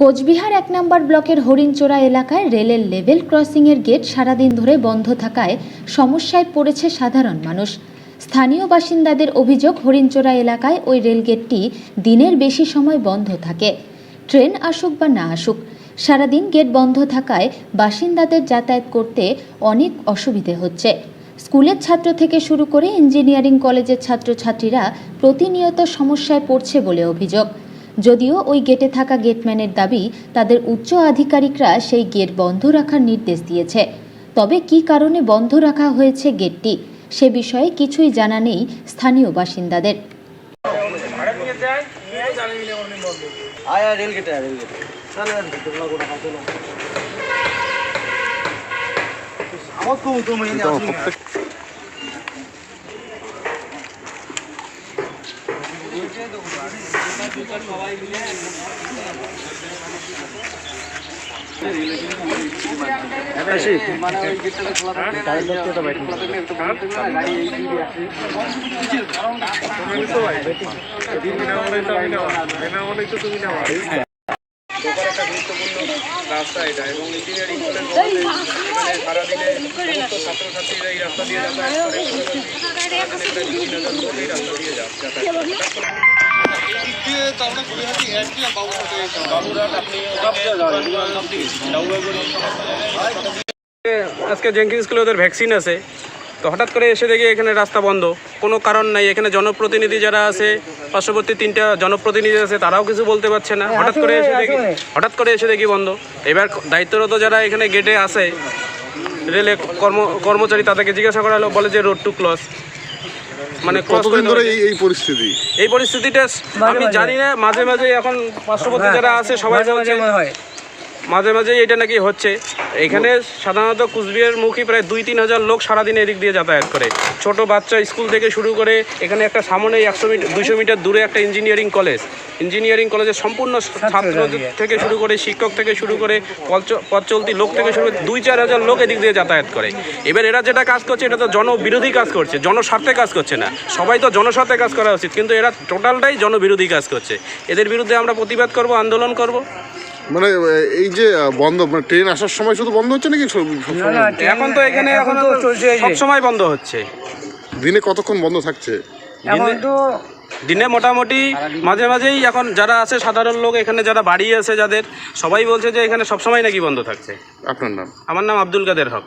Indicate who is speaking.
Speaker 1: কোচবিহার ১ নম্বর ব্লকের হরিণচোরা এলাকায় রেলের লেভেল ক্রসিংয়ের গেট সারাদিন ধরে বন্ধ থাকায় সমস্যায় পড়েছে সাধারণ মানুষ। স্থানীয় বাসিন্দাদের অভিযোগ, হরিণচোরা এলাকায় ওই রেলগেটটি দিনের বেশি সময় বন্ধ থাকে। ট্রেন আসুক বা না আসুক, সারাদিন গেট বন্ধ থাকায় বাসিন্দাদের যাতায়াত করতে অনেক অসুবিধে হচ্ছে। স্কুলের ছাত্র থেকে শুরু করে ইঞ্জিনিয়ারিং কলেজের ছাত্রছাত্রীরা প্রতিনিয়ত সমস্যায় পড়ছে বলে অভিযোগ। যদিও ওই গেটে থাকা গেটম্যানের দাবি, তাদের উচ্চ আধিকারিকরা সেই গেট বন্ধ রাখার নির্দেশ দিয়েছে। তবে কী কারণে বন্ধ রাখা হয়েছে গেটটি, সে বিষয়ে কিছুই জানা নেই স্থানীয় বাসিন্দাদের।
Speaker 2: রাস্তা এটা এবং ইঞ্জিনিয়ারিং কলেজ সারাদিনে সমস্ত ছাত্রছাত্রীরা এই রাস্তা দিয়ে যাতায়াত করে। এই রাস্তা দিয়ে আজকে জেঙ্কিন্স স্কুলে ওদের ভ্যাকসিন আছে, তো হঠাৎ করে এসে দেখি এখানে রাস্তা বন্ধ, কোনো কারণ নাই। এখানে জনপ্রতিনিধি যারা আছে, পার্শ্ববর্তী 3টা জনপ্রতিনিধি আছে, তারাও কিছু বলতে পারছে না। হঠাৎ করে এসে দেখি বন্ধ। এবার দায়িত্বরত যারা এখানে গেটে আছে, রেলে কর্মচারী, তাদেরকে জিজ্ঞাসা করা হলো, বলে যে রোড টু ক্লোজ। মানে
Speaker 3: কতদিন ধরে এই
Speaker 2: পরিস্থিতিটা আমি জানি না। মাঝে মাঝে এখন পার্শ্ববর্তী যারা আছে সবাই মাঝে মাঝে এটা নাকি হচ্ছে। এখানে সাধারণত কুচবিহার মুখী প্রায় 2-3 হাজার লোক সারাদিন এদিক দিয়ে যাতায়াত করে। ছোট বাচ্চা স্কুল থেকে শুরু করে, এখানে একটা সামনে 200 মিটার দূরে একটা ইঞ্জিনিয়ারিং কলেজের সম্পূর্ণ ছাত্র থেকে শুরু করে, শিক্ষক থেকে শুরু করে, পথ চলতি লোক থেকে শুরু করে 2-4 হাজার লোক এদিক দিয়ে যাতায়াত করে। এবার এরা যেটা কাজ করছে, এটা তো জনবিরোধী কাজ করছে, জনস্বার্থে কাজ করছে না। সবাই তো জনস্বার্থে কাজ করা উচিত, কিন্তু এরা টোটালটাই জনবিরোধী কাজ করছে। এদের বিরুদ্ধে আমরা প্রতিবাদ করব, আন্দোলন করব।
Speaker 3: মানে এই যে বন্ধ, মানে ট্রেন আসার সময় শুধু বন্ধ হচ্ছে নাকি?
Speaker 2: এখন তো এখানে সব সময় বন্ধ হচ্ছে।
Speaker 3: দিনে কতক্ষণ বন্ধ থাকছে?
Speaker 2: দিনে মোটামুটি মাঝে মাঝেই এখন যারা আছে সাধারণ লোক, এখানে যারা বাড়ি আছে যাদের, সবাই বলছে যে এখানে সবসময় নাকি বন্ধ থাকছে।
Speaker 3: আপনার নাম?
Speaker 2: আমার নাম আব্দুল কাদের হক।